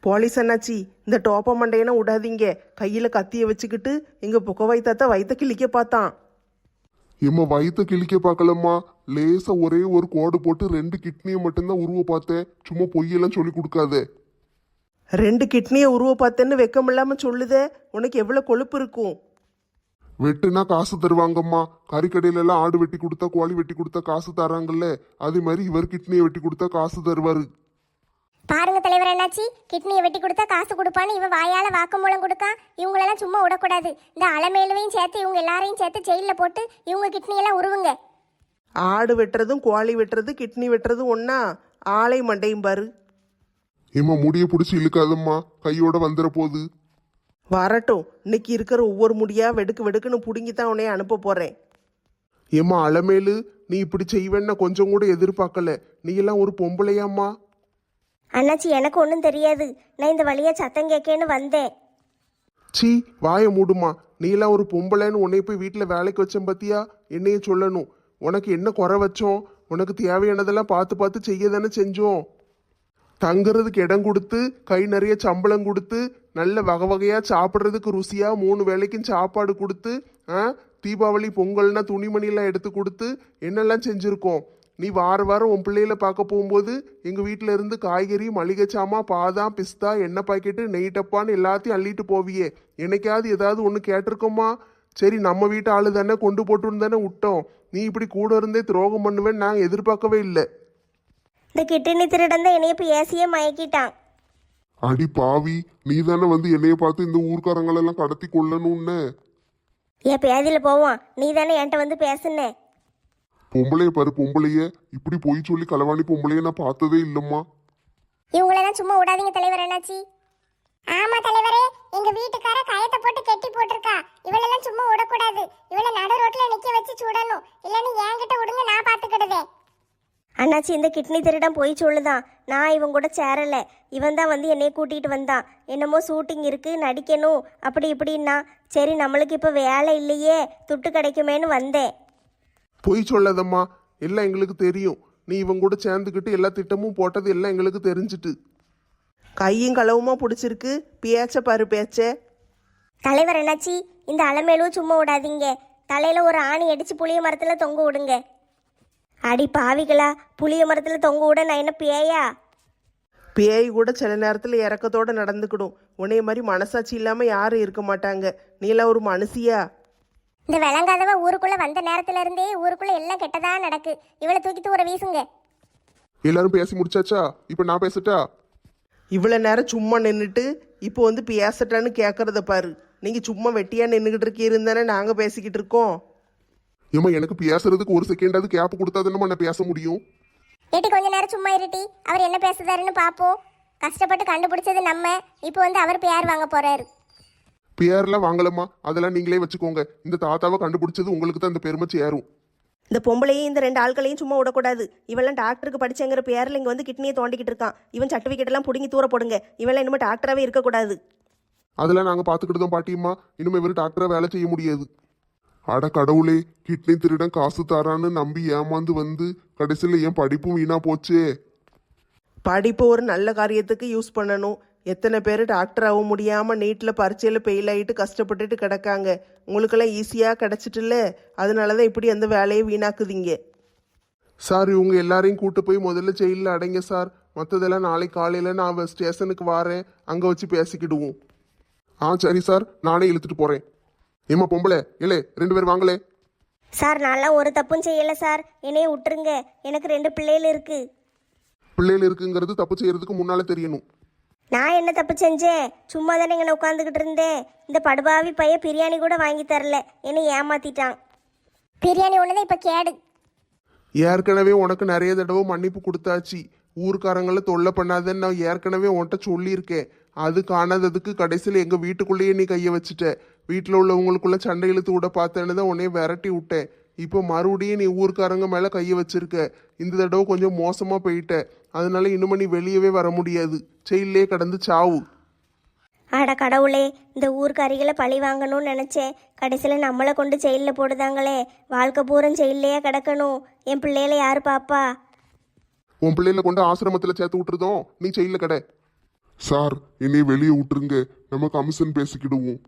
Police அண்ணாச்சி, இந்த டோப்ப மண்டையனை விடாதீங்க. கையில் கத்தியை வச்சுக்கிட்டு எங்கள் புக்க வைத்தாத்த வயிற்ற கிழிக்க பார்த்தான். எம்மா வயிற்ற கிழிக்க பார்க்கலம்மா, லேசா ஒரே ஒரு கோடு போட்டு 2 கிட்னியை மட்டும்தான் உருவ பார்த்தேன். சும்மா பொய்யெல்லாம் சொல்லி கொடுக்காத. 2 கிட்னியை உருவ பார்த்தேன்னு வெக்கம் இல்லாமல் சொல்லுதே, உனக்கு எவ்வளோ கொழுப்பு இருக்கும்? வெட்டுனா காசு தருவாங்கம்மா. கறிக்கடையில எல்லாம் ஆடு வெட்டி கொடுத்தா கோழி வெட்டி கொடுத்தா காசு தராங்கல்ல, அதே மாதிரி இவர் கிட்னியை வெட்டி கொடுத்தா காசு தருவாரு. பாருங்க தலைவர் என்னாச்சு, கிட்னியை வெட்டி கொடுத்தா காசு கொடுப்பான்னு இவன் வாயால வாக்குமூலம் கொடுக்கா. இவங்களெல்லாம் சும்மா விடக்கூடாது. இந்த அலமேலுவையும் சேர்த்து இவங்க எல்லாரையும் சேர்த்து ஜெயிலில் போட்டு இவங்க கிட்னியெல்லாம் உருவுங்க. ஆடு வெட்டுறதும் கோழி வெட்டுறது கிட்னி வெட்டுறதும் ஒன்றா? ஆளை மண்டையும் பாரு. ஏம்மா முடிய பிடிச்சி இழுக்காதம்மா, கையோட வந்துட போகுது. வரட்டும், இன்னைக்கு இருக்கிற ஒவ்வொரு முடியா வெடுக்கு வெடுக்குன்னு பிடுங்கி தான் உன்னைய அனுப்ப போகிறேன். ஏம்மா அலமேலு, நீ இப்படி செய்வேன்னு கொஞ்சம் கூட எதிர்பார்க்கல. நீ எல்லாம் ஒரு பொம்பளையாம்மா. அண்ணாச்சி எனக்கு ஒன்றும் தெரியாது, நான் இந்த வழியா சத்தம் கேட்கேன்னு வந்தேன். சீ, வாயை மூடுமா. நீ எல்லாம் ஒரு பொம்பளைன்னு உன்னைய போய் வீட்டில் வேலைக்கு வச்சேன் பத்தியா? என்னைய சொல்லணும். உனக்கு என்ன குறை வச்சோம்? உனக்கு தேவையானதெல்லாம் பார்த்து பார்த்து செய்ய தானே செஞ்சோம். தங்குறதுக்கு இடம் கொடுத்து, கை நிறைய சம்பளம் கொடுத்து, நல்ல வகை வகையாக சாப்பிட்றதுக்கு ருசியாக 3 வேளைக்கும் சாப்பாடு கொடுத்து, தீபாவளி பொங்கல்னா துணிமணியெல்லாம் எடுத்து கொடுத்து என்னெல்லாம் செஞ்சுருக்கோம். நீ வார வாரம் உன் பிள்ளைகளை பார்க்க போகும்போது எங்கள் வீட்டில் இருந்து காய்கறி, மளிகை சாமான், பாதாம், பிஸ்தா, எண்ணெய் பாக்கெட்டு, நெய் டப்பான்னு எல்லாத்தையும் அள்ளிட்டு போவியே. என்னைக்காவது ஏதாவது ஒன்று கேட்டிருக்கோமா? சரி, நம்ம வீட்டு ஆளு தானே, கொண்டு போட்டுன்னு தானே விட்டோம். நீ இப்படி கூட இருந்தே துரோகம் பண்ணுவேன்னு நாங்கள் எதிர்பார்க்கவே இல்லை. இந்த கிட்னி திருடன் தான் என்னைய இப்போ ஏசியே மயக்கிட்டான். அடி பாவி, நீ தானே வந்து என்னைய பார்த்து இந்த ஊர்க்காரங்களெல்லாம் கடத்தி கொள்ளணும்னு. ஏன் பேதியில் போவான், நீ தானே என்கிட்ட வந்து பேசுன. பொம்பளைய பாரு, பொம்பளைய இப்படி போய் சொல்லி களவாணி பொம்பளைய நான் பார்த்ததே இல்லம்மா. இவங்களெல்லாம் சும்மா விடாதீங்க தலைவர் என்னாச்சி. ஆமா தலைவரே, எங்க வீட்டுக்கார கயத்தை போட்டு கெட்டி போட்டிருக்கா. இவளெல்லாம் சும்மா விடக்கூடாது. இவளை நடு ரோட்ல நிக்க வச்சு சுடணும். இல்லன்னு என்கிட்ட விடுங்க, நான் பாத்துக்கிடுதே. அண்ணாச்சி, இந்த கிட்னி திருடன் போய் சொல்லுதான். நான் இவன் கூட சேரல. இவன் தான் வந்து என்னைய கூட்டிகிட்டு வந்தான். என்னமோ ஷூட்டிங் இருக்கு, நடிக்கணும், அப்படி இப்படின்னா. சரி, நம்மளுக்கு இப்போ வேலை இல்லையே, துட்டு கிடைக்குமேன்னு வந்தேன். பொய் சொல்லாதம்மா, எல்லாம் எங்களுக்கு தெரியும். நீ இவன் கூட சேர்ந்துக்கிட்டு எல்லா திட்டமும் போட்டது எல்லாம் எங்களுக்கு தெரிஞ்சிட்டு. கையும் களவுமா பிடிச்சிருக்கு, பேச்ச பாரு பேச்ச. தலைவர் என்னாச்சி, இந்த அலமேலும் சும்மா விடாதீங்க. தலையில ஒரு ஆணி அடிச்சு புளிய மரத்துல தொங்க விடுங்க. அடி பாவிகளா, புளிய மரத்துல தொங்க விட நான் என்ன பேயா? பேய் கூட சில நேரத்தில் இறக்கத்தோடு நடந்துக்கிடும். உன்னைய மாதிரி மனசாட்சி இல்லாமல் யாரும் இருக்க மாட்டாங்க. நீலாம் ஒரு மனுஷியா? இந்த விளங்காதவ ஊருக்குள்ள வந்த நேரத்துல இருந்தே ஊருக்குள்ள எல்லாம் கெட்டதா நடக்கு. இவளை தூக்கி தூர வீசுங்க. எல்லாரும் பேசி முடிச்சாச்சா? இப்ப நான் பேசட்டா? இவ்வளோ நேரம் சும்மா நின்றுட்டு இப்போ வந்து பேசட்டான்னு கேட்கறத பாரு. நீங்கள் சும்மா வெட்டியா நின்றுக்கிட்டு இருக்கீருந்தானே நாங்கள் பேசிக்கிட்டு இருக்கோம். ஏம்மா, எனக்கு பேசுறதுக்கு ஒரு செகண்டாவது கேப் கொடுத்தா தானே நான் பேச முடியும். ஏட்டி, கொஞ்ச நேரம் சும்மா இருட்டி. அவர் என்ன பேசுதாருன்னு பாப்போம். கஷ்டப்பட்டு கண்டுபிடிச்சது நம்ம. இப்போ வந்து அவர் பேர் வாங்க போறாரு. பேர்லாம் வாங்கலம்மா, அதெல்லாம் நீங்களே வச்சுக்கோங்க. இந்த தாத்தாவை கண்டுபிடிச்சது உங்களுக்கு தான் இந்த பெருமை சேரும். இந்த பொம்பளையும் இந்த 2 ஆட்களையும் சும்மா விடக்கூடாது. இவெல்லாம் டாக்டருக்கு படிச்சங்கிற பேரில் இங்கே வந்து கிட்னியை தோண்டிக்கிட்டு இருக்கான். இவன் சர்டிஃபிகேட் எல்லாம் பிடுங்கி தூர போடுங்க. இவெல்லாம் இனிமேல் டாக்டராகவே இருக்கக்கூடாது. அதெல்லாம் நாங்கள் பார்த்துக்கிட்டு தான் பாட்டியம்மா. இனிமே இவர் டாக்டரா வேலை செய்ய முடியாது. அட கடவுளே, கிட்னி திருடன் காசு தரான்னு நம்பி ஏமாந்து வந்து கடைசியில் என் படிப்பும் வீணா போச்சே. படிப்பு ஒரு நல்ல காரியத்துக்கு யூஸ் பண்ணணும். எத்தனை பேர் டாக்டர் ஆக முடியாமல் நீட்டில் பரீட்சையில் ஃபெயில் ஆகிட்டு கஷ்டப்பட்டுட்டு கிடக்காங்க. உங்களுக்கெல்லாம் ஈஸியாக கிடச்சிட்டுல்ல, அதனால தான் இப்படி அந்த வேலையை வீணாக்குதீங்க. சார், இவங்க எல்லாரையும் கூட்டு போய் முதல்ல ஜெயிலில் அடைங்க சார். மற்றதெல்லாம் நாளைக்கு காலையில் நான் ஸ்டேஷனுக்கு வரேன், அங்கே வச்சு பேசிக்கிடுவோம். சரி சார், நானே இழுத்துட்டு போகிறேன். ஏம்மா பொம்பளை, இல்லை 2 பேர் வாங்களே. சார், நான்லாம் ஒரு தப்பும் செய்யலை சார், என்னைய விட்டுருங்க. எனக்கு 2 பிள்ளைகள் இருக்கு. பிள்ளைகள் இருக்குங்கிறது தப்பு செய்யறதுக்கு முன்னாலே தெரியணும். நான் என்ன தப்பு செஞ்சேன்? சும்மா தானே இங்கே உட்காந்துக்கிட்டு இருந்தேன். இந்த படுபாவி பையன் பிரியாணி கூட வாங்கி தரல, என்னை ஏமாத்திட்டான். பிரியாணி ஒன்றுதான் இப்போ கேடு. ஏற்கனவே உனக்கு நிறைய தடவை மன்னிப்பு கொடுத்தாச்சு. ஊருக்காரங்களை தொல்லை பண்ணாதன்னு நான் ஏற்கனவே உன்கிட்ட சொல்லியிருக்கேன். அது காணாததுக்கு கடைசியில் எங்கள் வீட்டுக்குள்ளேயே நீ கையை வச்சுட்ட. வீட்டில் உள்ளவங்களுக்குள்ள சண்டை இழுத்து விட பார்த்தேன்னு தான் உன்னைய விரட்டி விட்டேன். இப்போ மறுபடியும் நீ ஊருக்காரங்க மேலே கையை வச்சிருக்க. இந்த தடவை கொஞ்சம் மோசமாக போயிட்ட. அதனால இனிமே நீ வெளியவே வர முடியாது. ஜெயிலே கடந்து சாவு. அட கடவுளே, இந்த ஊர்க்காரிகளை பழி வாங்கணும்னு நினச்சேன். கடைசியில் நம்மளை கொண்டு ஜெயிலில் போடுதாங்களே. வாழ்க்கை பூரம் ஜெயிலையே கிடக்கணும். என் பிள்ளைகளை யார் பாப்பா? உன் பிள்ளைகளை கொண்டு ஆசிரமத்தில் சேர்த்து விட்டுருதோம், நீ ஜெயிலில் கடை. சார் என்னை வெளியே விட்டுருங்க, நம்ம கமிஷன் பேசிக்கிடுவோம்.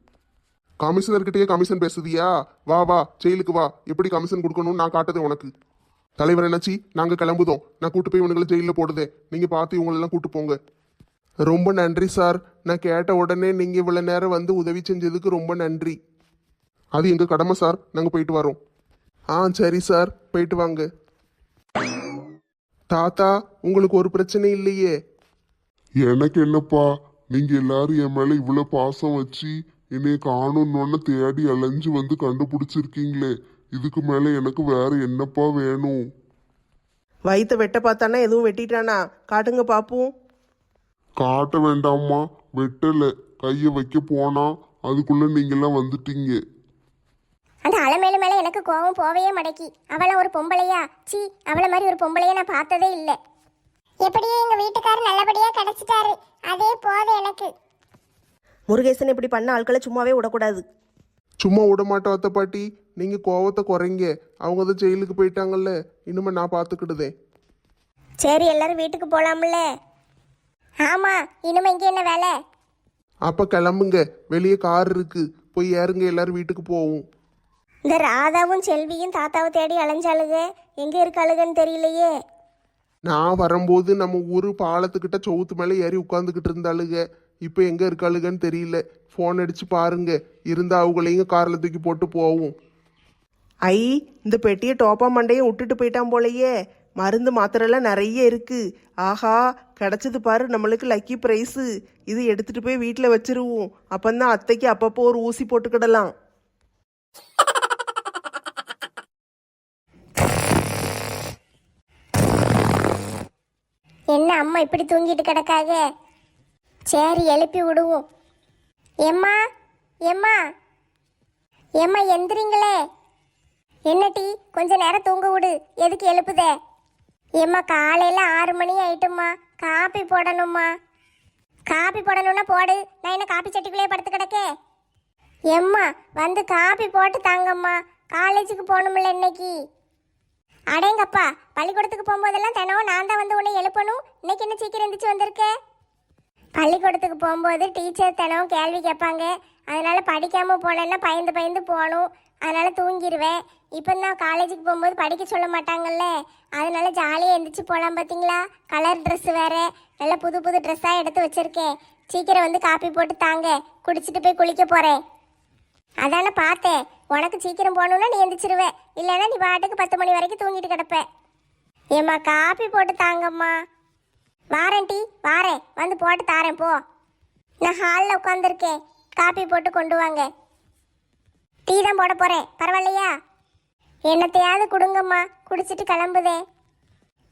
கமிஷனர்கிட்டயே கமிஷன் பேசுதியா? வா வா ஜெயிலுக்கு வா, எப்படி கமிஷன் கொடுக்கணும்னு நான் காட்டுதேன் உனக்கு. தலைவர் என்னாச்சி, நாங்கள் கிளம்புதோம். நான் கூட்டு போய் இவனுங்களை ஜெயிலில் போடுதேன். நீங்கள் பார்த்து இவங்களெல்லாம் கூட்டு போங்க. ரொம்ப நன்றி சார். நான் கேட்ட உடனே நீங்கள் இவ்வளோ நேரம் வந்து உதவி செஞ்சதுக்கு ரொம்ப நன்றி. அது எங்கள் கடமை சார், நாங்கள் போயிட்டு வரோம். ஆ சரி சார், போயிட்டு வாங்க. தாத்தா, உங்களுக்கு ஒரு பிரச்சனை இல்லையே? எனக்கு என்னப்பா, நீங்க எல்லாரும் என் மேல இவ்வளவு பாசம் வச்சு என்னைய காணும்னு தேடி அலைஞ்சு வந்து கண்டுபிடிச்சிருக்கீங்களே, இதுக்கு மேல எனக்கு வேற என்னப்பா வேணும்? வயிற்ற வெட்ட பார்த்தானா எதுவும் வெட்டிட்டானா? காட்டுங்க பாப்போம். காட்ட வேண்டாம்மா, வெட்டல. கைய வைக்க போனா அதுக்குள்ள நீங்கெல்லாம் வந்துட்டீங்க. அந்த அலமேலு மேல எனக்கு கோவம் போவையே மடக்கி. அவளை ஒரு பொம்பளையா? சீ, அவளை மாதிரி ஒரு பொம்பளைய நான் பார்த்ததே இல்லை. எப்படியே எங்க வீட்டுக்காரர் நல்லபடியா கிடைச்சிட்டாரு, அதே போதும் எனக்கு. முருகேசன் இப்படி பண்ண ஆட்களை சும்மாவே விடக்கூடாது. சும்மா விட மாட்டோம் அத்தை பாட்டி, நீங்கள் கோவத்தை குறைங்க. அவங்க தான் ஜெயிலுக்கு போயிட்டாங்கல்ல, இனிமே நான் பார்த்துக்கிடுதேன். சரி, எல்லாரும் வீட்டுக்கு போலாம்ல? ஆமா, இனிமே இங்க என்ன வேலை? அப்போ கிளம்புங்க, வெளியே கார் இருக்கு, போய் ஏறுங்க, எல்லாரும் வீட்டுக்கு போவோம். இந்த ராதாவும் செல்வியும் தாத்தாவை தேடி அலைஞ்சாளுக, எங்க இருக்காளுகன்னு தெரியலையே. நான் வரும்போது நம்ம ஊர் பாலத்துக்கிட்ட சவுத்து மேலே ஏறி உட்காந்துக்கிட்டு இருந்தாளுங்க. இப்போ எங்கே இருக்காளுகன்னு தெரியல. ஃபோன் அடித்து பாருங்க, இருந்தால் அவங்களையும் காரில் தூக்கி போட்டு போவோம். ஐ, இந்த பெட்டியை டோப்பா மண்டையை விட்டுட்டு போயிட்டான் போலையே. மருந்து மாத்திரைலாம் நிறைய இருக்கு. ஆஹா, கிடைச்சது பாரு நம்மளுக்கு லக்கி ப்ரைஸு. இது எடுத்துட்டு போய் வீட்டில் வச்சிருவோம். அப்பந்தான் அத்தைக்கு அப்பப்போ ஒரு ஊசி போட்டுக்கிடலாம். என்ன அம்மா இப்படி தூங்கிட்டு கிடக்காக? சரி, எழுப்பி விடுவோம். எம்மா, எம்மா, எம்மா எந்திரிங்களே. என்ன டீ, கொஞ்ச நேரம் தூங்க விடு. எதுக்கு எழுப்புதே? எம்மா, காலையில் 6 மணி ஆயிட்டும்மா. காப்பி போடணும்மா. காப்பி போடணும்னா போடு, நான் என்ன காப்பி சட்டிக்குள்ளேயே படுத்து கிடக்கே? எம்மா, வந்து காப்பி போட்டு தாங்கம்மா, காலேஜுக்கு போகணும்ல இன்னைக்கு. அடேங்கப்பா, பள்ளிக்கூடத்துக்கு போகும்போதெல்லாம் தினம் நான் தான் வந்து உன்னை எழுப்பணும். இன்னைக்கு என்ன சீக்கிரம் எந்திரிச்சு வந்திருக்க? பள்ளிக்கூடத்துக்கு போகும்போது டீச்சர் தினம் கேள்வி கேட்பாங்க. அதனால படிக்காம போனேன்னா பயந்து பயந்து போகணும். அதனால தூங்கிடுவேன். இப்போ நான் காலேஜுக்கு போகும்போது படிக்க சொல்ல மாட்டாங்கல்ல, அதனால ஜாலியாக எந்திரிச்சு போகலாம். பார்த்தீங்களா, கலர் ட்ரெஸ் வேற, நல்ல புது புது ட்ரெஸ்ஸாக எடுத்து வச்சிருக்கேன். சீக்கிரம் வந்து காப்பி போட்டு தாங்க, குடிச்சிட்டு போய் குளிக்க போகிறேன். அதானே பார்த்தேன், உனக்கு சீக்கிரம் போகணுன்னா நீ எந்திரிச்சிருவே, இல்லைன்னா நீ பாட்டுக்கு 10 மணி வரைக்கும் தூங்கிட்டு கிடப்ப. ஏம்மா, காப்பி போட்டு தாங்கம்மா. வாரேன் டீ, வாரேன், வந்து போட்டு தாரேன் போ. நான் ஹாலில் உட்காந்துருக்கேன், காப்பி போட்டு கொண்டு வாங்க. டீ தான் போட போகிறேன், பரவாயில்லையா? என்னத்தையாவது கொடுங்கம்மா, குடிச்சிட்டு கிளம்புதே.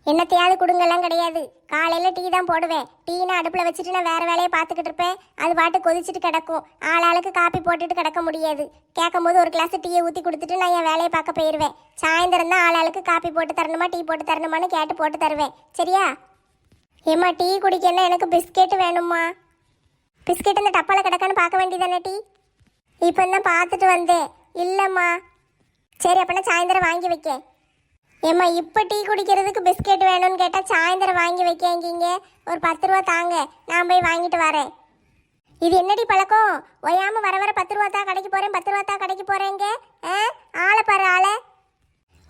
என்னத்தையாவது கொடுங்கெல்லாம் கிடையாது, காலையில் டீ தான் போடுவேன். டீனா அடுப்பில் வச்சுட்டு நான் வேறு வேலையை பார்த்துக்கிட்டு இருப்பேன். அது பாட்டு கொதிச்சுட்டு கிடக்கும். ஆளாளுக்கு காப்பி போட்டுட்டு கிடக்க முடியாது. கேட்கும் போது ஒரு கிளாஸ் டீயை ஊற்றி கொடுத்துட்டு நான் என் வேலையை பார்க்க போயிடுவேன். சாயந்தரம் தான் ஆளாளுக்கு காப்பி போட்டு தரணுமா டீ போட்டு தரணுமான்னு கேட்டு போட்டு தருவேன். சரியா? ஏம்மா, டீ குடிக்கன்னா எனக்கு பிஸ்கெட்டு வேணும்மா. பிஸ்கெட் இந்த டப்பாவில் கிடக்கான்னு பார்க்க வேண்டியதானே டீ? இப்போ தான் பார்த்துட்டு வந்தேன். இல்லைம்மா. சரி, அப்போனா சாயந்தரம் வாங்கி வைக்க. ஏம்மா, இப்போ டீ குடிக்கிறதுக்கு பிஸ்கெட் வேணும்னு கேட்டால் சாயந்தரம் வாங்கி வைக்கங்கிங்க. ஒரு 10 ரூபா தாங்க, நான் போய் வாங்கிட்டு வரேன். இது என்னடி பழக்கம்? ஒயாமல் வர வர 10 ரூபா தான் கடைக்கு போகிறேன், 10 ரூபா தான் கடைக்கு போகிறேங்க. ஆளை பாரு ஆளை.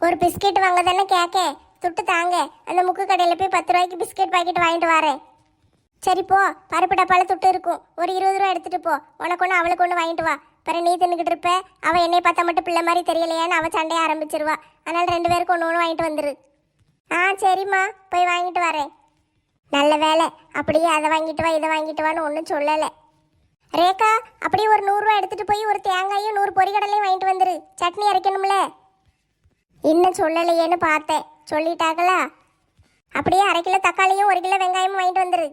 ஒரு பிஸ்கெட் வாங்க தானே கேட்க, துட்டு தாங்க. அந்த முக்கு கடையில் போய் 10 ரூபாய்க்கு பிஸ்கெட் பாக்கெட் வாங்கிட்டு வரேன். சரி போ, பருப்பு டப்பால துட்டு இருக்கும், ஒரு 20 ரூபா எடுத்துகிட்டு போ. உனக்கு ஒன்று அவளுக்கு ஒன்று வாங்கிட்டு வா. பிறகு நீ தின்னுக்கிட்டு இருப்ப, அவள் என்னை பார்த்தா மட்டும் பிள்ளை மாதிரி தெரியலையான்னு அவள் சண்டையை ஆரம்பிச்சிருவா. அதனால் 2 பேருக்கு ஒன்று ஒன்று வாங்கிட்டு வந்துரு. சரிம்மா, போய் வாங்கிட்டு வரேன். நல்ல வேலை, அப்படியே அதை வாங்கிட்டு வா இதை வாங்கிட்டு வான்னு ஒன்றும் சொல்லலை. ரேகா, அப்படியே ஒரு 100 ரூபா எடுத்துகிட்டு போய் ஒரு தேங்காயும் 100 பொரிகடலையும் வாங்கிட்டு வந்துரு. சட்னி அரைக்கணும்ல. இன்னும் சொல்லலையேன்னு பார்த்தேன், சொல்லிட்டாங்களா? அப்படியே 1/2 கிலோ தக்காளியும் 1 கிலோ வெங்காயமும் வாங்கிட்டு வந்துரு.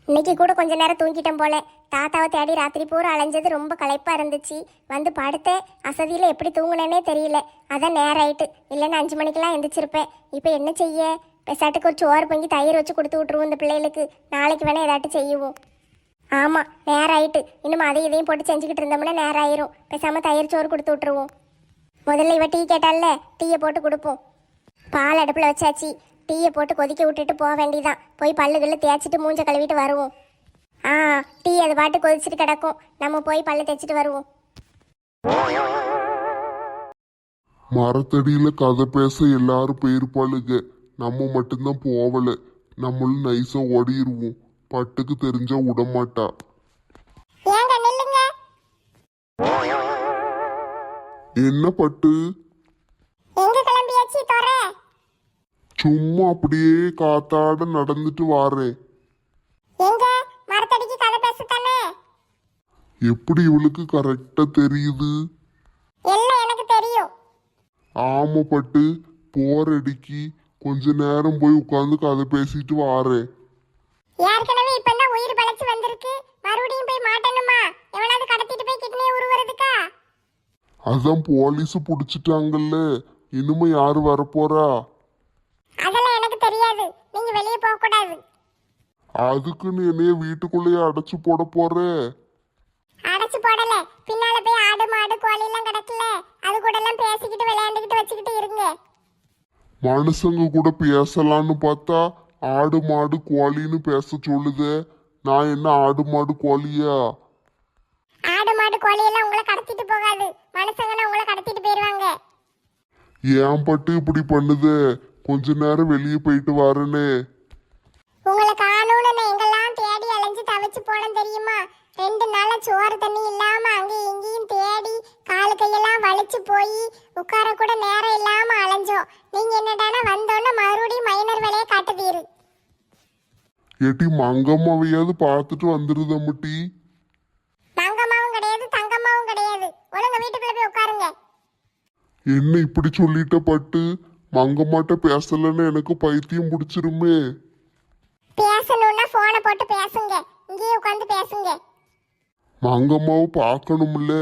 இன்னைக்கு கூட கொஞ்ச நேரம் தூங்கிட்டேன் போல. தாத்தாவை தேடி ராத்திரி பூரா அலைஞ்சது ரொம்ப களைப்பா இருந்துச்சு. வந்து படுத்தேன், அசதியில் எப்படி தூங்குனேனே தெரியல. அதான் நேரம் ஆயிட்டு, இல்லைன்னா 5 மணிக்கெல்லாம் எந்திரிச்சிருப்பேன். இப்போ என்ன செய்ய? பெசாட்டுக்கு ஒரு சோறு பொங்கி தயிர் வச்சு கொடுத்து விட்ருவோம் இந்த பிள்ளைகளுக்கு. நாளைக்கு வேணா ஏதாட்டும் செய்வோம். ஆமாம், நேரம் ஆயிட்டு. இன்னும் அதையும் இதையும் போட்டு செஞ்சுக்கிட்டு இருந்தோம்னா நேரம் ஆயிரும். பேசாமல் தயிர் சோறு கொடுத்து விட்ருவோம். முதல்ல இவ டீ கேட்டால, டீயை போட்டு கொடுப்போம். பால் அடுப்பில் வச்சாச்சு. டீயை போட்டு கொதிக்க விட்டுட்டு போக வேண்டியதான். போய் பல்லுகளில் தேய்ச்சிட்டு மூஞ்ச கழுவிட்டு வருவோம். ஆ, டீ அது பாட்டு கொதிச்சுட்டு கிடக்கும், நம்ம போய் பல்லு தேய்ச்சிட்டு வருவோம். மரத்தடியில கதை பேச எல்லாரும் போயிருப்பாளுங்க, நம்ம மட்டும்தான் போவல. நம்மளும் நைஸா ஓடிடுவோம், பட்டுக்கு தெரிஞ்சா விடமாட்டா. ஏங்க நில்லுங்க. என்ன பட்டு? எங்க கிளம்பியாச்சு தோற? சும்மா அப்படியே காத்தாட நடந்துட்டு வாரேன். எங்க மரத்தடிக்கு கதை பேசத்தானே? எப்படி இவளுக்கு கரெக்டா தெரியுது? எல்லாம் எனக்கு தெரியும். ஆமா பட்டு, போரடிக்கு கொஞ்ச நேரம் போய் உட்காந்து கதை பேசிட்டு வாரேன். ஏற்கனவே இப்பதான் உயிர் பழச்சு வந்திருக்கு, மறுபடியும் போய் மாட்டணுமா? எவனாவது கடத்திட்டு போய் கிட்னியை உருவறதுக்கா? அதான் போலீஸ் புடிச்சிட்டாங்கல்ல, இனிமே யாரு வரப்போறா? அதெல்லாம் எனக்கு தெரியாது, நீங்க வெளியே போக கூடாது. அதுக்குன்னு என்னைய வீட்டுக்குள்ளேயே அடைச்சு போட போற? அடைச்சு போடல, பின்னால போய் ஆடு மாடு கோழி எல்லாம் கிடக்கல, அது கூட எல்லாம் பேசிக்கிட்டு விளையாண்டுக்கிட்டு வச்சுக்கிட்டு இருங்க. மனுஷங்க கூட பேசலான்னு பார்த்தா ஆடு மாடு கோழின்னு பேச சொல்லுதே. நான் என்ன ஆடு மாடு கோழியா? ஆடு மாடு கோழி எல்லாம் உங்களை கடத்திட்டு போகாது, மனுஷங்கன்னா உங்களை கடத்திட்டு போயிருவாங்க. ஏன் பட்டு இப்படி பண்ணுதே? கொஞ்ச நேரம் வெளியே போயிட்டு வரேனே. உங்களை காணோன்னு நான் எங்கெல்லாம் தேடி அலைஞ்சு தவிச்சு போனேன் தெரியுமா? 2 நாளா சோறு தண்ணி இல்லாம அங்கேயும் இங்கேயும் தேடி காலு கையெல்லாம் வலிச்சு போய் உட்கார கூட நேரம் இல்லாம அலைஞ்சோம். நீங்க என்னடானா வந்தோன்னா மறுபடியும் மைனர் வேலையை காட்டுதீரு. ஏட்டி மங்கம்மாவையாவது பார்த்துட்டு வந்துருதம்முட்டி. தங்கம்மாவும் கிடையாது தங்கம்மாவும் கிடையாது, ஒழுங்க வீட்டுக்குள்ள போய் உட்காருங்க. என்ன இப்படி சொல்லிட்ட பட்டு? மங்கம்மாட்ட பேசலன்னு எனக்கு பைத்தியம் பிடிச்சிருமே. பேசணும்னா போனை போட்டு பேசுங்க, இங்கேயே உட்காந்து பேசுங்க. மங்கம்மாவை பார்க்கணும்ல.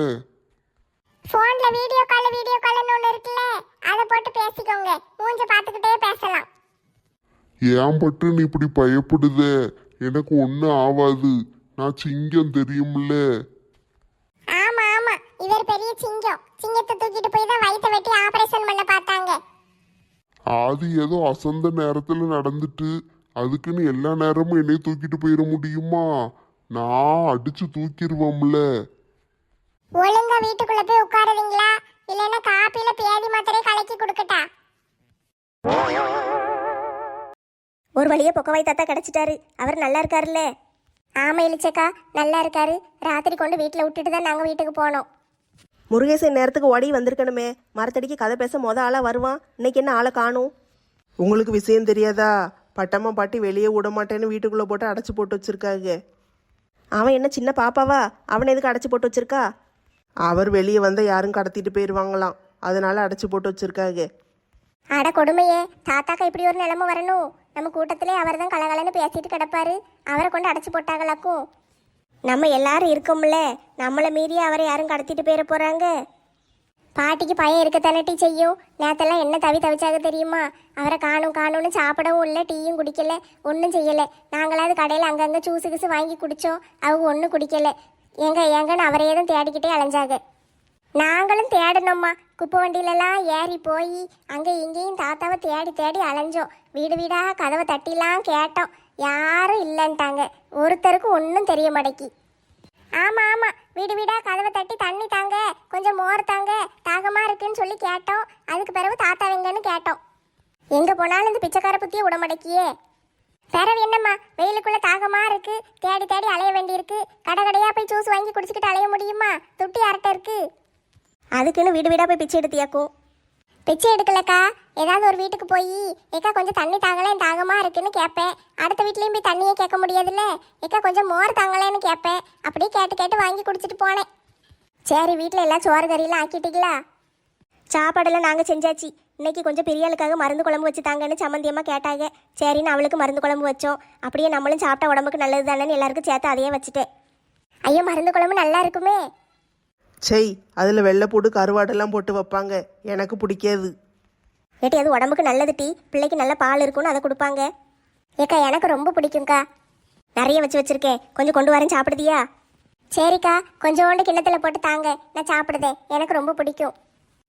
போன்ல வீடியோ கால்னு ஒன்று இருக்குல்ல, அதை போட்டு பேசிக்கோங்க, மூஞ்ச பார்த்துக்கிட்டே பேசலாம். ஏன் பட்டு நீ இப்படி பயப்படுதே? எனக்கு ஒன்றும் ஆகாது, நான் சிங்கம் தெரியும்ல. ஆமா ஆமா, இவர் பெரிய சிங்கம். சிங்கத்தை தூக்கிட்டு போய் தான் வயித்தை வெட்டி ஆபரேஷன் பண்ண பார்த்தாங்க. அது ஏதோ அசந்த நேரத்துல நடந்துட்டு, அதுக்குன்னு எல்லா நேரமும் என்னை தூக்கிட்டு போயிட முடியுமா? நான் அடிச்சு தூக்கிடுவோம்ல. ஒழுங்கா வீட்டுக்குள்ள போய் உட்காருவீங்களா, இல்லைன்னா காப்பியில பேதி மாத்திரை கலக்கி கொடுக்கட்டா? ஒரு வழியா பொக்கவாய் தாத்தா கிடைச்சிட்டாரு. அவர் நல்லா இருக்காருல்ல? ஆமா இளிச்சக்கா, நல்லா இருக்காரு. ராத்திரி கொண்டு வீட்டுல விட்டுட்டு தான் நாங்க வீட்டுக்கு போனோம். முருகேசன் நேரத்துக்கு ஓடி வந்திருக்கணுமே, மரத்தடிக்கு கதை பேச ஆளா வருவான். இன்னைக்கு என்ன ஆளை காணும்? உங்களுக்கு விஷயம் தெரியாதா? பட்டம்மா பாட்டி வெளியே விட மாட்டேன்னு வீட்டுக்குள்ளே போட்டு அடைச்சி போட்டு வச்சிருக்காங்க. அவன் என்ன சின்ன பாப்பாவா? அவனை எதுக்கு அடைச்சி போட்டு வச்சிருக்கா? அவர் வெளியே வந்தால் யாரும் கடத்திட்டு போயிடுவாங்களாம், அதனால அடைச்சி போட்டு வச்சிருக்காங்க. அட கொடுமையே, தாத்தாக்கா இப்படி ஒரு நிலைமை வரணும்? நம்ம கூட்டத்திலே அவர் தான் கலகலன்னு பேசிட்டு கிடப்பாரு, அவரை கொண்டு அடைச்சி போட்டாங்களாக்கும். நம்ம எல்லாரும் இருக்கோம்ல, நம்மளை மீறி அவரை யாரும் கடத்திட்டு போயிட போறாங்க? பாட்டிக்கு பையன் இருக்கத்தானே செய்யும். நேத்தெல்லாம் என்ன தவிச்சாக தெரியுமா? அவரை காணும்னு சாப்பிடவும் இல்லை, டீயும் குடிக்கல, ஒன்றும் செய்யலை. நாங்களாவது கடையில் அங்கங்கே ஜூஸு கிசு வாங்கி குடித்தோம், அவங்க ஒன்றும் குடிக்கலை. எங்கன்னு அவரையே தான் தேடிக்கிட்டே அலைஞ்சாங்க. நாங்களும் தேடணும்மா, குப்பை வண்டியிலலாம் ஏறி போய் அங்கே இங்கேயும் தாத்தாவை தேடி தேடி அலைஞ்சோம். வீடு வீடாக கதவை தட்டிலாம் கேட்டோம், யாரும் இல்லைன்ட்டாங்க. ஒருத்தருக்கும் ஒன்றும் தெரிய மாட்டேக்கி. ஆமாம் ஆமாம், வீடு வீடாக கதவை தட்டி தண்ணி தாங்க, கொஞ்சம் மோர் தாங்க, தாகமாக இருக்குன்னு சொல்லி கேட்டோம். அதுக்கு பிறகு தாத்தா எங்கன்னு கேட்டோம். எங்கே போனாலும் இந்த பிச்சைக்கார புத்தியை விட மாட்டேக்கியே. பிறவு என்னம்மா, வெயிலுக்குள்ளே தாகமாக இருக்கு, தேடி தேடி அலைய வேண்டியிருக்கு. கடையாக போய் ஜூஸ் வாங்கி குடிச்சிக்கிட்டு அலைய முடியுமா? துட்டி அரட்டை இருக்கு. அதுக்குன்னு வீடு வீடாக போய் பிச்சை எடுத்தியாக்கும். பிச்சை எடுக்கலக்கா, ஏதாவது ஒரு வீட்டுக்கு போய் ஏக்கா கொஞ்சம் தண்ணி தாங்களேன், தாகமாக இருக்குன்னு கேட்பேன். அடுத்த வீட்லேயும் போய் தண்ணியே கேட்க முடியாதுல்ல, ஏக்கா கொஞ்சம் மோர் தாங்களேன்னு கேட்பேன். அப்படியே கேட்டு கேட்டு வாங்கி குடிச்சிட்டு போனேன். சரி, வீட்டில் எல்லாம் சோறு கறியெல்லாம் ஆக்கிட்டீங்களா? சாப்பாடெல்லாம் நாங்கள் செஞ்சாச்சு. இன்னைக்கு கொஞ்சம் பெரியாளுக்காக மருந்து குழம்பு வச்சு தாங்கன்னு சம்மந்தியமாக கேட்டாங்க. சரின்னு அவளுக்கு மருந்து குழம்பு வச்சோம். அப்படியே நம்மளும் சாப்பிட்டா உடம்புக்கு நல்லது தானேன்னு எல்லாருக்கும் சேர்த்து அதையே வச்சுட்டேன். ஐயோ, மருந்து குழம்பு நல்லா இருக்குமே. செய், அதில் வெள்ளைப்பூடு கருவாடெல்லாம் போட்டு வைப்பாங்க, எனக்கு பிடிக்காது. ஏட்டி அது உடம்புக்கு நல்லது டீ, பிள்ளைக்கு நல்ல பால் இருக்குன்னு அதை கொடுப்பாங்க. ஏக்கா எனக்கு ரொம்ப பிடிக்கும்க்கா. நிறைய வச்சு வச்சிருக்கேன், கொஞ்சம் கொண்டு வரேன், சாப்பிடுதியா? சரிக்கா, கொஞ்சோண்டு கிண்ணத்தில் போட்டு தாங்க, நான் சாப்பிடுதேன், எனக்கு ரொம்ப பிடிக்கும்.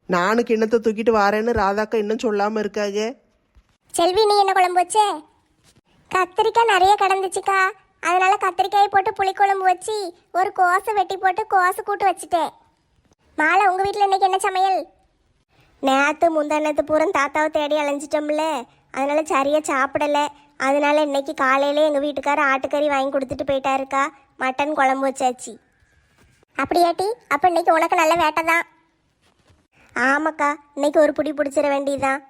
நானும் கிண்ணத்தை தூக்கிட்டு வாரேன்னு ராதாக்கா இன்னும் சொல்லாமல் இருக்காங்க. செல்வி, நீ என்ன குழம்பு வச்ச? கத்திரிக்காய் நிறைய கிடந்துச்சுக்கா, அதனால கத்திரிக்காயை போட்டு புளிக்குழம்பு வச்சு ஒரு கோசை வெட்டி போட்டு கோசை கூட்டு வச்சுட்டேன். மாலை, உங்க வீட்டில் இன்னைக்கு என்ன சமையல்? நேற்று முந்தானத்து பூரா தாத்தாவை தேடி அலைஞ்சிட்டோம்ல, அதனால சரியாக சாப்பிடலை. அதனால இன்னைக்கு காலையிலே எங்கள் வீட்டுக்காரர் ஆட்டுக்கறி வாங்கி கொடுத்துட்டு போயிட்டாருக்கா. மட்டன் குழம்பு வச்சாச்சு. அப்படியாட்டி, அப்ப இன்னைக்கு உனக்கு நல்ல வேட்டை தான். ஆமாக்கா, இன்னைக்கு ஒரு புடி பிடிச்சிட வேண்டியதுதான்.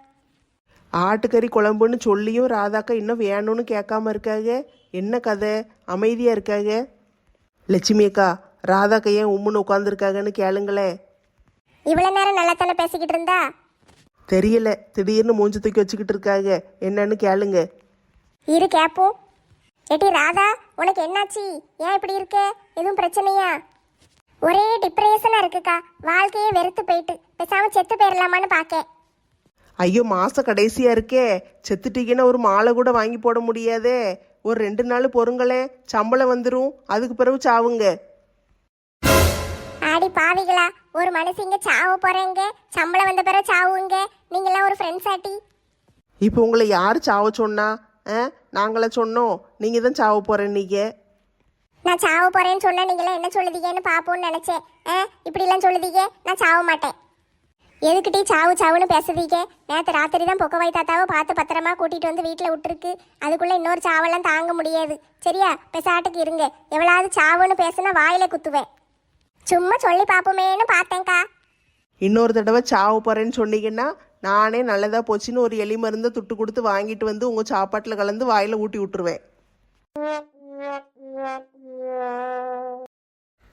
ஆட்டுக்கறி குழம்புன்னு சொல்லியும் ராதாக்கா இன்னும் வேணும்னு கேட்காம இருக்காங்க. என்ன கதை, அமைதியாக இருக்காங்க? லட்சுமி அக்கா, ராதாக்கா ஏன் உம்முன்னு உட்காந்துருக்காங்கன்னு கேளுங்களேன். இவ்வளவு நேரம் நல்லா தானே பேசிக்கிட்டு இருந்தா? தெரியல, திடீர்னு மூஞ்சி தூக்கி வச்சுக்கிட்டு இருக்காங்க. என்னன்னு கேளுங்க. இரு கேப்போம். ஏட்டி ராதா, உனக்கு என்னாச்சு? ஏன் இப்படி இருக்க? எதுவும் பிரச்சனையா? ஒரே டிப்ரெஷனா இருக்குக்கா, வாழ்க்கையே வெறுத்து போயிட்டு பேசாம செத்து போயிடலாமான்னு பாக்க. ஐயோ, மாச கடைசியா இருக்கே, செத்துட்டீங்கன்னா ஒரு மாலை கூட வாங்கி போட முடியாதே. ஒரு 2 நாள் பொறுங்களேன், சம்பளம் வந்துடும். அதுக்கு பிறகு சாவுங்க. ஆடி பாவிகளா, ஒரு மனுஷங்க சாவ போறேங்க, சம்பளம் வந்த பிறகு சாவுங்க. நீங்களாம் ஒரு ஃப்ரெண்ட்ஸ் ஆட்டி. இப்போ உங்களை யார் சாவ சொன்னா? நாங்கள சொன்னோம், நீங்க தான் சாவ போறேன்னீங்க. நான் சாவ போறேன்னு சொன்னா நீங்களாம் என்ன சொல்லுதீங்கன்னு பாப்போம்னு நினைச்சேன். இப்படிலாம் சொல்லுதீங்க, நான் சாவ மாட்டேன். எதுக்கிட்டே சாவு சாவுன்னு பேசுதீங்க? நேற்று ராத்திரி தான் பொக்கவாய் தாத்தாவை பார்த்து பத்திரமா கூட்டிட்டு வந்து வீட்டில் விட்டுருக்கு. அதுக்குள்ள இன்னொரு சாவெல்லாம் தாங்க முடியாது. சரியா, பெசாட்டுக்கு இருங்க. எவ்வளவு சாவுன்னு பேசுனா வாயில குத்துவேன். சும்மா சொல்லி பாப்போமேன்னு பார்த்தேன்க்கா. இன்னொரு தடவை சாவ போறேன்னு சொன்னீங்கன்னா நானே நல்லதா போச்சுன்னு ஒரு எலி மருந்தை துட்டு கொடுத்து வாங்கிட்டு வந்து உங்க சாப்பாட்டில் கலந்து வாயில ஊட்டி விட்டுருவேன்.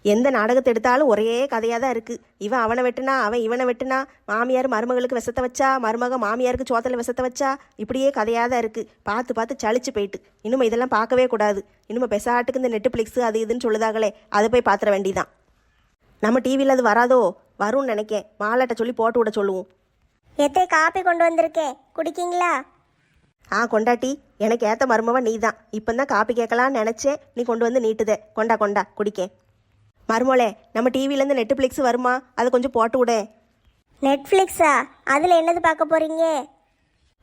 எந்த நாடகத்தை எடுத்தாலும் ஒரே கதையாக தான் இருக்குது. இவன் அவனை வெட்டுனா, அவன் இவனை வெட்டுனா, மாமியார் மருமகளுக்கு விஷத்தை வச்சா, மருமக மாமியாருக்கு சோத்தில் விஷத்தை வச்சா, இப்படியே கதையாக தான் இருக்குது. பார்த்து பார்த்து சளிச்சு போயிட்டு இனிமே இதெல்லாம் பார்க்கவே கூடாது. இனிமே பெசாட்டுக்கு இந்த நெட்ஃப்ளிக்ஸு அது இதுன்னு சொல்லுதாங்களே, அதை போய் பார்த்துட வேண்டியதான். நம்ம டிவியில் அது வராதோ? வரும்னு நினைக்கேன். மாலாட்ட சொல்லி போட்டு விட சொல்லுவோம். எத்தே காப்பி கொண்டு வந்திருக்கேன், குடிக்கீங்களா? கொண்டாட்டி, எனக்கு ஏற்ற மருமவ நீ தான். இப்போ தான் காப்பி கேட்கலான்னு நினச்சேன், நீ கொண்டு வந்து நீட்டுதே. கொண்டா கொண்டா குடிக்கேன். மருமோளே, நம்ம டிவிலேருந்து நெட்ஃப்ளிக்ஸ் வருமா? அதை கொஞ்சம் போட்டு விட. நெட்ஃப்ளிக்ஸா? அதில் என்னது பார்க்க போறீங்க?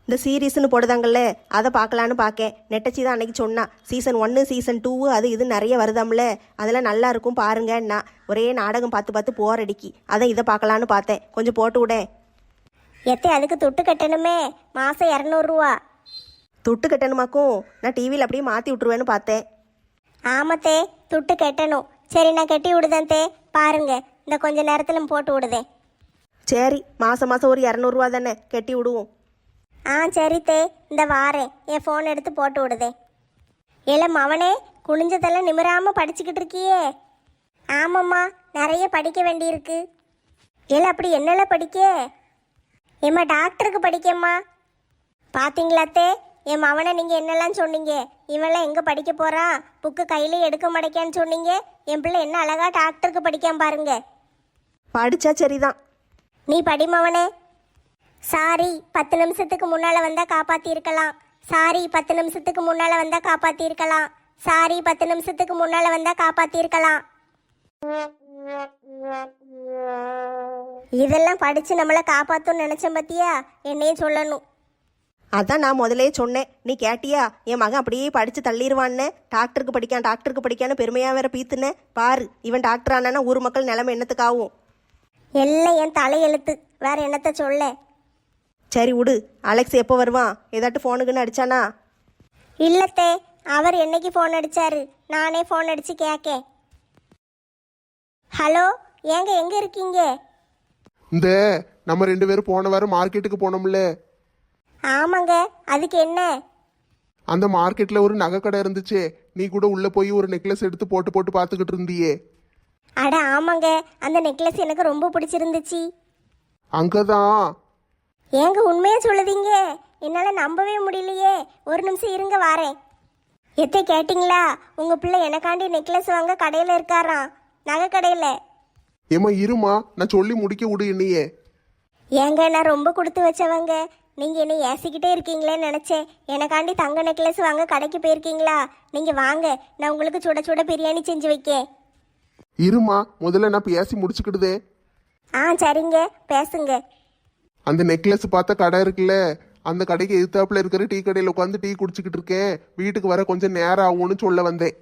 இந்த சீரீஸ்னு போடுதாங்கல்ல, அதை பார்க்கலான்னு பார்க்கேன். நெட்டச்சி தான் அன்னைக்கு சொன்னா, சீசன் 1 சீசன் 2 அது இது நிறைய வருதாம்ல, அதெல்லாம் நல்லா இருக்கும் பாருங்கன்னா. ஒரே நாடகம் பார்த்து பார்த்து போர் அடிக்கி, அதான் இதை பார்க்கலான்னு பார்த்தேன். கொஞ்சம் போட்டு விட. எத்தே அதுக்கு துட்டு கட்டணுமே, மாதம் 200 ரூபா. துட்டு கட்டணுமாக்கும்? நான் டிவியில் அப்படியே மாற்றி விட்ருவேன்னு பார்த்தேன். ஆமத்தே, துட்டு கட்டணும். சரி, நான் கட்டி விடுதேன் தே. பாருங்க, இந்த கொஞ்ச நேரத்தில் போட்டு விடுதேன். சரி, மாதம் மாதம் ஒரு 200 ரூபா தானே, கட்டி விடுவோம். சரி தே, இந்த வாரேன். என் ஃபோன் எடுத்து போட்டு விடுதேன். ஏல மவனே, குனிஞ்சதெல்லாம் நிமிராமல் படிச்சுக்கிட்டு இருக்கியே? ஆமாம்மா, நிறைய படிக்க வேண்டியிருக்கு. ஏல அப்படி என்னெல்லாம் படிக்க? ஏம்மா டாக்டருக்கு படிக்கம்மா. பார்த்தீங்களாத்தே, என் மவனை நீங்கள் என்னெல்லாம் சொன்னீங்க? இவெல்லாம் எங்கே படிக்க போகிறான், புக்கு கையிலே எடுக்க மாட்டேக்கான்னு சொன்னீங்க. என் பிள்ளை என்ன அழகா டாக்டருக்கு படிக்காம பாருங்க. படித்தா சரிதான். நீ படி மவனே. சாரி, 10 நிமிஷத்துக்கு முன்னால் வந்தால் காப்பாற்றிருக்கலாம். சாரி, 10 நிமிஷத்துக்கு முன்னால் வந்தால் காப்பாற்றிருக்கலாம். சாரி, 10 நிமிஷத்துக்கு முன்னால் வந்தால் காப்பாற்றிருக்கலாம். இதெல்லாம் படித்து நம்மளை காப்பாற்றும்னு நினச்சேன் பத்தியா? என்னையும் சொல்லணும். அதான் நான் முதலே சொன்னேன், நீ கேட்டியா? என் மகன் அப்படியே படித்து தள்ளிடுவான்னு. டாக்டருக்கு படிக்கான் டாக்டருக்கு படிக்கான்னு பெருமையாக வேற பீத்துனேன். பாரு, இவன் டாக்டர் ஆனானா ஊர் மக்கள் நிலைமை என்னத்துக்காகும்? எல்லாம் என் தலையெழுத்து, வேற என்னத்த சொல்ல. சரி விடு. அலெக்ஸ் எப்போ வருவான்? ஏதாட்டு ஃபோனுக்குன்னு அடிச்சானா? இல்லத்தே, அவர் என்னைக்கு ஃபோன் அடிச்சாரு, நானே ஃபோன் அடிச்சு கேட்கேன். ஹலோ, ஏங்க எங்க இருக்கீங்க? இந்த நம்ம 2 பேரும் போன வாரம் மார்க்கெட்டுக்கு போனோம்ல, ஆமாங்க, அதுக்கு என்ன? அந்த மார்க்கெட்ல ஒரு நகை கடை இருந்துச்சே, நீ கூட உள்ள போய் ஒரு நெக்லஸ் எடுத்து போட்டு போட்டு பார்த்துக்கிட்டு இருந்தியே. அட ஆமாங்க, அந்த நெக்லஸ் எனக்கு ரொம்ப பிடிச்சிருந்துச்சு. அங்கதான். ஏங்க உண்மையா சொல்லுதீங்க? என்னால நம்பவே முடியலையே. ஒரு நிமிஷம் இருங்க, வாரேன். எத்தை கேட்டிங்களா? உங்க பிள்ளை எனக்காண்டி நெக்லஸ் வாங்க கடையில இருக்காராம், நகை கடையில. ஏமா இருமா, நான் சொல்லி முடிக்க விடு என்னையே. ஏங்க, நான் ரொம்ப கொடுத்து வச்சவங்க. நீங்க என்ன ஏசிக்கிட்டே இருக்கீங்களேன்னு நினைச்சேன். எனக்காண்டி தங்க நெக்லஸ் வாங்க கடைக்கு போயிருக்கீங்களா? நீங்க வாங்க, நான் உங்களுக்கு சுட சுட பிரியாணி செஞ்சு வைக்கேன். இருமா, முதல்ல நான் பேசி முடிச்சுக்கிடுதே. சரிங்க, பேசுங்க. அந்த நெக்லஸ் பார்த்த கடை இருக்குல்ல, அந்த கடைக்கு எதிர்த்தாப்புல இருக்கிற டீ கடையில் உட்காந்து டீ குடிச்சிக்கிட்டு இருக்கேன். வீட்டுக்கு வர கொஞ்சம் நேரம் ஆகும்னு சொல்ல வந்தேன்.